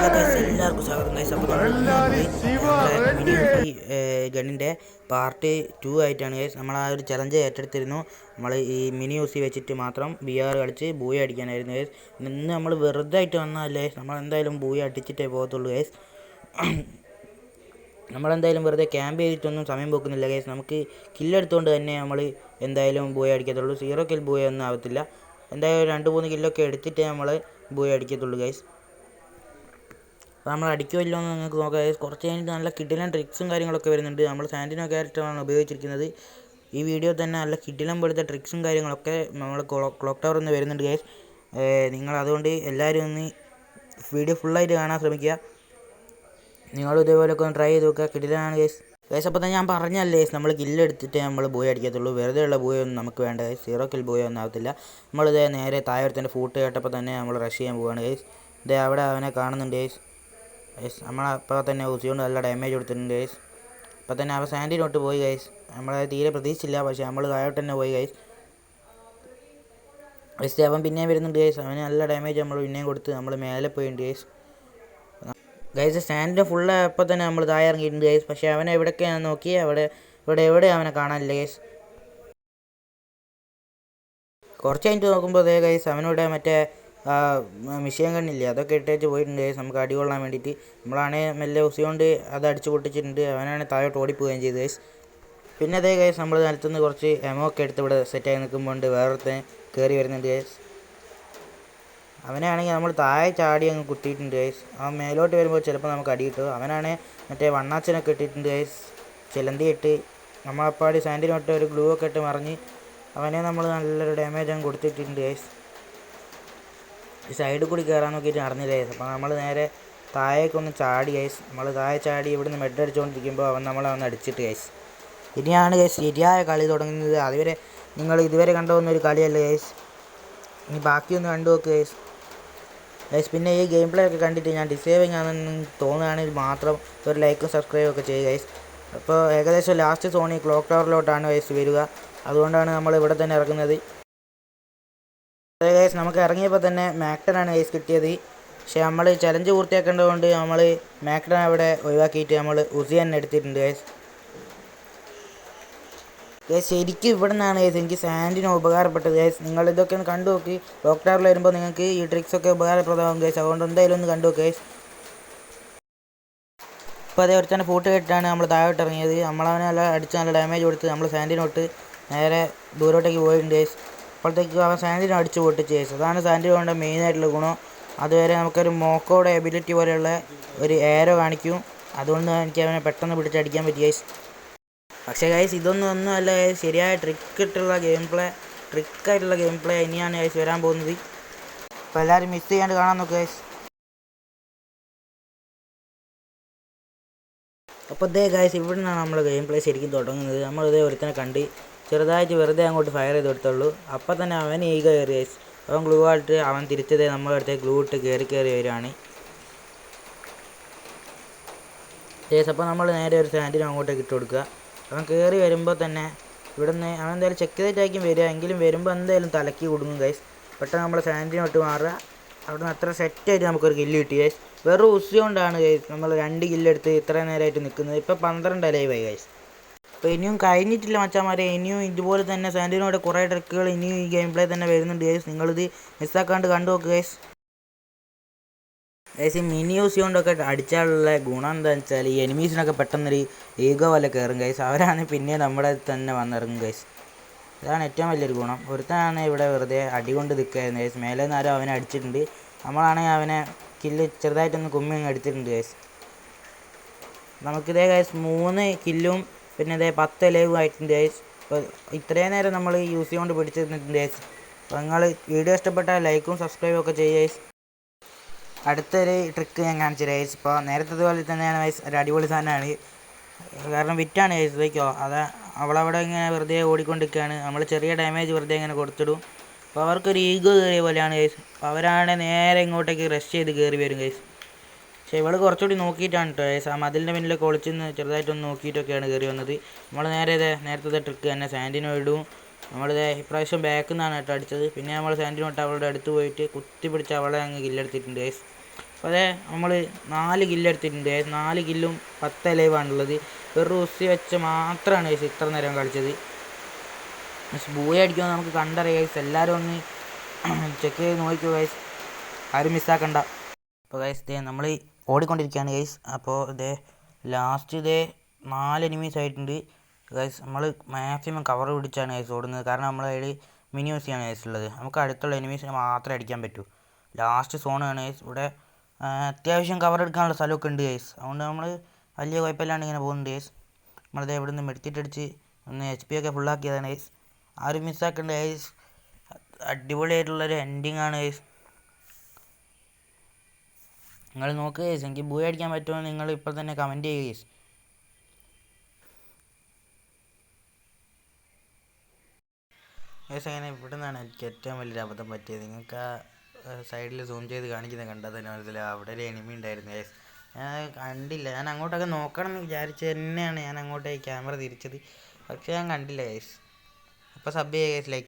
Hello guys, എല്ലാവർക്കും സ്വാഗതം guys. അപ്പോൾ നമ്മുടെ മിനി ഗണ്ണിൻ്റെ പാർട്ട് 2 ആയിട്ടാണ് ഗൈസ്. നമ്മൾ ആ ഒരു ചലഞ്ച് ഏറ്റെടുത്തിരുന്നു. നമ്മൾ ഈ മിനി യൂസി വെച്ചിട്ട് മാത്രം VR കളിച്ച് ബൂയ അടിക്കാനായിരുന്നു ഗൈസ്. ഇന്ന് നമ്മൾ വെറുതെ ആയിട്ട് വന്നാലേ നമ്മളെന്തായാലും ബൂയ അടിച്ചിട്ടേ പോകത്തുള്ളൂ ഗൈസ്. നമ്മളെന്തായാലും വെറുതെ ക്യാമ്പ് ചെയ്തിട്ടൊന്നും സമയം പോക്കുന്നില്ല ഗൈസ്. നമുക്ക് കില്ലെടുത്തുകൊണ്ട് തന്നെ നമ്മൾ എന്തായാലും ബൂയ അടിക്കത്തുള്ളൂ. 0 കിൽ ബൂയ ഒന്നും ആവത്തില്ല. എന്തായാലും 2-3 കില്ലൊക്കെ എടുത്തിട്ടേ നമ്മൾ ബൂയ അടിക്കത്തുള്ളൂ ഗൈസ്. അപ്പോൾ നമ്മൾ അടിക്കുമല്ലോ എന്ന് നിങ്ങൾക്ക് നോക്കാം ഗൈസ്. കുറച്ച് കഴിഞ്ഞിട്ട് നല്ല കിടിലൻ ട്രിക്സും കാര്യങ്ങളൊക്കെ വരുന്നുണ്ട്. നമ്മൾ സാൻഡിനോ ക്യാരക്ടറാണ് ഉപയോഗിച്ചിരിക്കുന്നത്. ഈ വീഡിയോ തന്നെ നല്ല കിടിലൻ പോലത്തെ ട്രിക്സും കാര്യങ്ങളൊക്കെ നമ്മൾ ക്ലോക്ക് ടവറിൽ നിന്ന് വരുന്നുണ്ട് ഗൈസ്. നിങ്ങൾ അതുകൊണ്ട് എല്ലാവരും ഒന്ന് വീഡിയോ ഫുള്ളായിട്ട് കാണാൻ ശ്രമിക്കുക. നിങ്ങളും ഇതേപോലെയൊക്കെ ഒന്ന് ട്രൈ ചെയ്ത് നോക്കുക. കിടിലാണ് ഗൈസ്. ഗൈസ് അപ്പോൾ തന്നെ ഞാൻ പറഞ്ഞല്ലേ ഗൈസ്, നമ്മൾ കില്ലെടുത്തിട്ടേ നമ്മൾ ബോയ് അടിക്കത്തുള്ളൂ. വെറുതെ ഉള്ള ബോയ് ഒന്നും നമുക്ക് വേണ്ട ഗൈസ്. 0 കിൽ ബോയ് ഒന്നും ആവത്തില്ല. നമ്മളിതേ നേരെ താഴെ ഫൂട്ട് കേട്ടപ്പോൾ തന്നെ നമ്മൾ റഷ് ചെയ്യാൻ പോവുകയാണ് ഗൈസ്. ഇതേ അവിടെ അവനെ കാണുന്നുണ്ട് ഗൈസ്. നമ്മളപ്പോൾ തന്നെ ഊസിയോണ്ട് നല്ല ഡാമേജ് കൊടുത്തിട്ടുണ്ട് ഗൈസ്. അപ്പോൾ തന്നെ അവൻ സാൻഡിനോട്ട് പോയി ഗൈസ്. നമ്മളത് തീരെ പ്രതീക്ഷിച്ചില്ല, പക്ഷേ നമ്മൾ താഴോട്ട് തന്നെ പോയി ഗൈസ്. അവൻ പിന്നെയും വരുന്നുണ്ട് ഗൈസ്. അവന് നല്ല ഡാമേജ് നമ്മൾ പിന്നെയും കൊടുത്ത് നമ്മൾ മേലെ പോയിട്ടുണ്ട് ഗൈസ്. സാൻഡിൻ്റെ ഫുള്ള് അപ്പോൾ തന്നെ നമ്മൾ താഴെ ഇറങ്ങിയിട്ടുണ്ട് ഗൈസ്. പക്ഷേ അവനെ എവിടെയൊക്കെയാണ് നോക്കി ഇവിടെ അവനെ കാണാനില്ല ഗൈസ്. കുറച്ച് കഴിഞ്ഞിട്ട് നോക്കുമ്പോൾ ഗൈസ് അവനോട് മറ്റേ മിഷീൻ കണ്ണില്ലേ, അതൊക്കെ ഇട്ടേച്ച് പോയിട്ടുണ്ട് ഗൈസ്. നമുക്ക് അടി കൊള്ളാൻ വേണ്ടിയിട്ട് നമ്മളാണെങ്കിൽ മെല്ലെ ഉസിയോണ്ട് അത് അടിച്ച് പൊട്ടിച്ചിട്ടുണ്ട്. അവനാണ് താഴോട്ട് ഓടിപ്പോവുകയും ചെയ്തു ഗൈസ്. പിന്നെ ഗൈസ് നമ്മൾ നിലത്തുനിന്ന് കുറച്ച് എമോ ഒക്കെ എടുത്ത് ഇവിടെ സെറ്റായി നിൽക്കുമ്പോൾ വേറൊരുത്തൻ കയറി വരുന്നുണ്ട് ഗൈസ്. അവനാണെങ്കിൽ നമ്മൾ താഴെ ചാടി അങ്ങ് കുത്തിയിട്ടുണ്ട് ഗൈസ്. അവൻ മേലോട്ട് വരുമ്പോൾ ചിലപ്പോൾ നമുക്ക് അടി കിട്ടും. അവനാണെങ്കിൽ മറ്റേ വണ്ണാച്ചനൊക്കെ ഇട്ടിട്ടുണ്ട് ഗൈസ്. ചിലന്തി ഇട്ട് നമ്മളപ്പാടി സാൻഡിനോട്ട് ഒരു ഗ്ലൂ ഒക്കെ ഇട്ട് മറിഞ്ഞ് അവനെ നമ്മൾ നല്ലൊരു ഡാമേജ് അങ്ങ് കൊടുത്തിട്ടുണ്ട് ഗൈസ്. ഈ സൈഡിൽ കൂടി കയറാൻ നോക്കിയിട്ട് നടന്നില്ല ഗൈസ്. അപ്പോൾ നമ്മൾ നേരെ താഴേക്കൊന്ന് ചാടി ഗൈസ്. നമ്മൾ താഴെ ചാടി ഇവിടുന്ന് മെഡ് അടിച്ചുകൊണ്ടിരിക്കുമ്പോൾ അവൻ അടിച്ചിട്ട് ഗൈസ്. ഇനിയാണ് ഗൈസ് ശരിയായ കളി തുടങ്ങുന്നത്. അതുവരെ നിങ്ങൾ ഇതുവരെ കണ്ടുപോകുന്നൊരു കളിയല്ല ഗൈസ്. ഇനി ബാക്കിയൊന്ന് കണ്ടു നോക്ക് ഗൈസ്. പിന്നെ ഈ ഗെയിം പ്ലേ ഒക്കെ കണ്ടിട്ട് ഞാൻ ഡിസേവിങ് ആണെന്ന് തോന്നുകയാണെങ്കിൽ മാത്രം ഒരു ലൈക്കും സബ്സ്ക്രൈബും ഒക്കെ ചെയ്യുക ഗൈസ്. അപ്പോൾ ഏകദേശം ലാസ്റ്റ് സോണി ക്ലോക്ക് ടവറിലോട്ടാണ് ഗൈസ് വരിക. അതുകൊണ്ടാണ് നമ്മൾ ഇവിടെ തന്നെ ഇറങ്ങുന്നത്. ഗൈസ് നമുക്ക് ഇറങ്ങിയപ്പോൾ തന്നെ മാക്ടനാണ് ഗൈസ് കിട്ടിയത്. പക്ഷേ നമ്മൾ ചലഞ്ച് പൂർത്തിയാക്കേണ്ടതുകൊണ്ട് നമ്മൾ മാക്ടൻ അവിടെ ഒഴിവാക്കിയിട്ട് നമ്മൾ ഉസി തന്നെ എടുത്തിട്ടുണ്ട് ഗൈസ്. ശരിക്കും ഇവിടെ നിന്നാണ് ഗൈസ് എനിക്ക് സാൻഡിന് ഉപകാരപ്പെട്ടത് ഗൈസ്. നിങ്ങളിതൊക്കെ ഒന്ന് കണ്ടു നോക്കി. ക്ലോക്ക് ടവറിൽ വരുമ്പോൾ നിങ്ങൾക്ക് ഈ ട്രിക്സൊക്കെ ഉപകാരപ്രദമാകും ഗൈസ്. അതുകൊണ്ട് എന്തായാലും ഒന്ന് കണ്ടു നോക്കുക ഗൈസ്. ഇപ്പോൾ ഒരുത്തന്നെ ഫൂട്ട് കേട്ടിട്ടാണ് നമ്മൾ താഴോട്ട് ഇറങ്ങിയത്. നമ്മളവനെ നല്ല അടിച്ച് നല്ല ഡാമേജ് കൊടുത്ത് നമ്മൾ സാൻഡിനോട്ട് നേരെ ദൂരോട്ടേക്ക് പോയിട്ടുണ്ട് ഗൈസ്. അപ്പോഴത്തേക്ക് അവൻ സാൻഡിനോ അടിച്ച് പൊട്ടിച്ച് ഗൈസ്. അതാണ് സാൻഡിനോയുടെ മെയിനായിട്ടുള്ള ഗുണം. അതുവരെ നമുക്കൊരു മോക്കോയുടെ എബിലിറ്റി പോലെയുള്ള ഒരു ഏരോ കാണിക്കും. അതുകൊണ്ട് എനിക്ക് അവനെ പെട്ടെന്ന് പിടിച്ചടിക്കാൻ പറ്റി ഗൈസ്. പക്ഷേ ഗൈസ് ഒന്നും അല്ല ഗൈസ്. ശരിയായ ട്രിക്കായിട്ടുള്ള ഗെയിം പ്ലേ ഇനിയാണ് ഗൈസ് വരാൻ പോകുന്നത്. അപ്പോൾ എല്ലാവരും മിസ് ചെയ്യാണ്ട് കാണാൻ നോക്കുക ഗൈസ്. അപ്പോൾ ഗൈസ് ഇവിടെ നിന്നാണ് നമ്മൾ ഗെയിം പ്ലേ ശരിക്കും തുടങ്ങുന്നത്. നമ്മൾ ഒരുത്തനെ കണ്ട് ചെറുതായിട്ട് വെറുതെ അങ്ങോട്ട് ഫയർ ചെയ്ത് കൊടുത്തുള്ളൂ. അപ്പം തന്നെ അവൻ ഈഗ കയറി ഗൈസ്. അവൻ ഗ്ലൂ ആയിട്ട് അവൻ തിരിച്ചതേ നമ്മളടുത്ത് ഗ്ലൂ ഇട്ട് കയറി വരികയാണ് ഗൈസ്. അപ്പോൾ നമ്മൾ നേരെ ഒരു സാൻഡിനും അങ്ങോട്ടേക്ക് ഇട്ട് കൊടുക്കുക. അവൻ കയറി വരുമ്പോൾ തന്നെ ഇവിടുന്ന് അവൻ എന്തായാലും ചെക്ക് ചെയ്തിട്ടായിരിക്കും വരിക. എങ്കിലും വരുമ്പോൾ എന്തായാലും തലക്കി കൊടുക്കും ഗൈസ്. പെട്ടെന്ന് നമ്മൾ സാൻഡിനോട്ട് മാറുക. അവിടെ നിന്ന് അത്ര സെറ്റായിട്ട് നമുക്കൊരു കില്ല് കിട്ടി ഗൈസ്. വെറും ഉസി കൊണ്ടാണ് ഗൈസ് നമ്മൾ 2 കില്ലെടുത്ത് ഇത്രയും നേരമായിട്ട് നിൽക്കുന്നത്. ഇപ്പോൾ 12 ലൈവായി ഗൈസ്. അപ്പോൾ ഇനിയും കഴിഞ്ഞിട്ടില്ല മച്ചാന്മാരെ. ഇനിയും ഇതുപോലെ തന്നെ സാൻഡിനോടെ കുറേ ട്രിക്കുകൾ ഇനിയും ഈ ഗെയിം പ്ലേ തന്നെ വരുന്നുണ്ട് ഗൈസ്. നിങ്ങളിത് മിസ്സാക്കാണ്ട് കണ്ടു നോക്കുക ഗൈസ്. ഈ മിനി യൂസ് കൊണ്ടൊക്കെ അടിച്ചാലുള്ള ഗുണം എന്താണെന്ന് വെച്ചാൽ ഈ എനിമീസിനൊക്കെ പെട്ടെന്നൊരു ഈഗോ പോലെ കയറും ഗൈസ്. അവരാണ് പിന്നെ നമ്മുടെ തന്നെ വന്നിറങ്ങും ഗൈസ്. ഇതാണ് ഏറ്റവും വലിയൊരു ഗുണം. ഒരുത്തനാണ് ഇവിടെ വെറുതെ അടി കൊണ്ട് നിൽക്കുകയായിരുന്നു ഗൈസ്. മേലെ നിന്ന് ആരും അവനെ അടിച്ചിട്ടുണ്ട്. നമ്മളാണെങ്കിൽ അവനെ കില്ല് ചെറുതായിട്ടൊന്ന് കുമ്മി എടുത്തിട്ടുണ്ട് ഗൈസ്. നമുക്കിതേ ഗൈസ് 3 കില്ലും പിന്നെ 10 ലൈവും ആയിട്ടുണ്ട് ഗൈസ്. അപ്പോൾ ഇത്രയും നേരം നമ്മൾ യൂസ് ചെയ്തുകൊണ്ട് പിടിച്ചിട്ടുണ്ട് ഗൈസ്. അപ്പോൾ നിങ്ങൾ വീഡിയോ ഇഷ്ടപ്പെട്ടാൽ ലൈക്കും സബ്സ്ക്രൈബും ഒക്കെ ചെയ്യുക ഗൈസ്. അടുത്തൊരു ട്രിക്ക് ഞാൻ കാണിച്ചു തരാം ഗൈസ്. ഇപ്പോൾ നേരത്തെ പോലെ തന്നെയാണ് ഗൈസ്. ഒരു അടിപൊളി സാധനമാണ്. കാരണം വിറ്റാണ് ഗൈസ്. ഇതേക്കോ അവളവിടെ ഇങ്ങനെ വെറുതെ ഓടിക്കൊണ്ടിരിക്കുകയാണ്. നമ്മൾ ചെറിയ ഡാമേജ് വെറുതെ ഇങ്ങനെ കൊടുത്തിടും. അപ്പോൾ അവർക്കൊരു ഈഗോ കയറിയ പോലെയാണ് ഗൈസ്. അപ്പോൾ അവരാണ് നേരെ ഇങ്ങോട്ടേക്ക് റഷ് ചെയ്ത് കയറി വരും ഗൈസ്. പക്ഷേ ഇവൾ കുറച്ചുകൂടി നോക്കിയിട്ടാണ് കേട്ടോ ഗൈസ്. ആ മതിലിൻ്റെ പിന്നിലൊക്കെ ഒളിച്ചെന്ന് ചെറുതായിട്ടൊന്ന് നോക്കിയിട്ടൊക്കെയാണ് കയറി വന്നത്. നമ്മൾ നേരത്തെ ട്രിക്ക് തന്നെ സാൻഡിനോ ഇടും. ഇപ്രാവശ്യം ബാക്കിൽ നിന്നാണ് കേട്ടോ അടിച്ചത്. പിന്നെ നമ്മൾ സാൻഡിനോട്ട് അവളുടെ അടുത്ത് പോയിട്ട് കുത്തി പിടിച്ച് അവളെ അങ്ങ് കില്ലെടുത്തിട്ടുണ്ട് ഗൈസ്. അപ്പോൾ അതെ നമ്മൾ 4 കില്ല് എടുത്തിട്ടുണ്ട്. 4 കില്ലും 10 ലൈവാണുള്ളത്. വെറും ഉസി വെച്ച് മാത്രമാണ് ഗൈസ് ഇത്ര നേരം കളിച്ചത്. ബൂയ അടിക്കുമെന്ന് നമുക്ക് കണ്ടറിയാം ഗൈസ്. എല്ലാവരും ഒന്ന് ചെക്ക് ചെയ്ത് നോക്കിക്കോ ഗൈസ്, ആരും മിസ്സാക്കണ്ട. അപ്പോൾ ഗൈസ് ഇതേ നമ്മൾ ഓടിക്കൊണ്ടിരിക്കുകയാണ് ഗൈസ്. അപ്പോൾ ഇതേ ലാസ്റ്റ് ഇതേ 4 എനിമീസ് ആയിട്ടുണ്ട് ഗൈസ്. നമ്മൾ മാക്സിമം കവർ പിടിച്ചാണ് ഗൈസ് ഓടുന്നത്. കാരണം നമ്മൾ അതിൽ മിനി യൂസിയാണ് ഗൈസ് ഉള്ളത്. നമുക്ക് അടുത്തുള്ള എനിമീസിനെ മാത്രമേ അടിക്കാൻ പറ്റൂ. ലാസ്റ്റ് സോണാണ് ഗൈസ്. ഇവിടെ അത്യാവശ്യം കവർ എടുക്കാനുള്ള സ്ഥലമൊക്കെ ഉണ്ട് ഗൈസ്. അതുകൊണ്ട് നമ്മൾ വലിയ കുഴപ്പമില്ലാണ്ട് ഇങ്ങനെ പോകുന്നുണ്ട് ഗൈസ്. നമ്മളിത് ഇവിടെ നിന്ന് മെഡിക്കറ്റ് ഒന്ന് HP ഒക്കെ ഫുള്ളാക്കിയതാണ് ഗൈസ്. ആരും മിസ്സാക്കേണ്ട ഗൈസ്. അടിപൊളിയായിട്ടുള്ളൊരു എൻഡിങ് ആണ് ഗൈസ്. നിങ്ങൾ നോക്കുക ഗൈസ്, എനിക്ക് ബൂയ അടിക്കാൻ പറ്റുമോ നിങ്ങൾ ഇപ്പോൾ തന്നെ കമൻറ്റ് ചെയ്യുക ഗൈസ്. ഗൈസ് അങ്ങനെ ഇവിടെ നിന്നാണ് എനിക്ക് ഏറ്റവും വലിയൊരു അബദ്ധം പറ്റിയത്. നിങ്ങൾക്ക് ആ സൈഡിൽ സൂം ചെയ്ത് കാണിക്കുന്നത് കണ്ടാൽ തന്നെ മനസ്സിലാവും അവിടെ ഒരു എനിമി ഉണ്ടായിരുന്നു ഗൈസ്. ഞാൻ കണ്ടില്ല. ഞാൻ അങ്ങോട്ടൊക്കെ നോക്കണം എന്ന് വിചാരിച്ച് തന്നെയാണ് ഞാൻ അങ്ങോട്ടേക്ക് ക്യാമറ തിരിച്ചത്. പക്ഷേ ഞാൻ കണ്ടില്ല ഗൈസ്. അപ്പോൾ സബ് ചെയ്യുക ഗൈസ്, ലൈക്ക്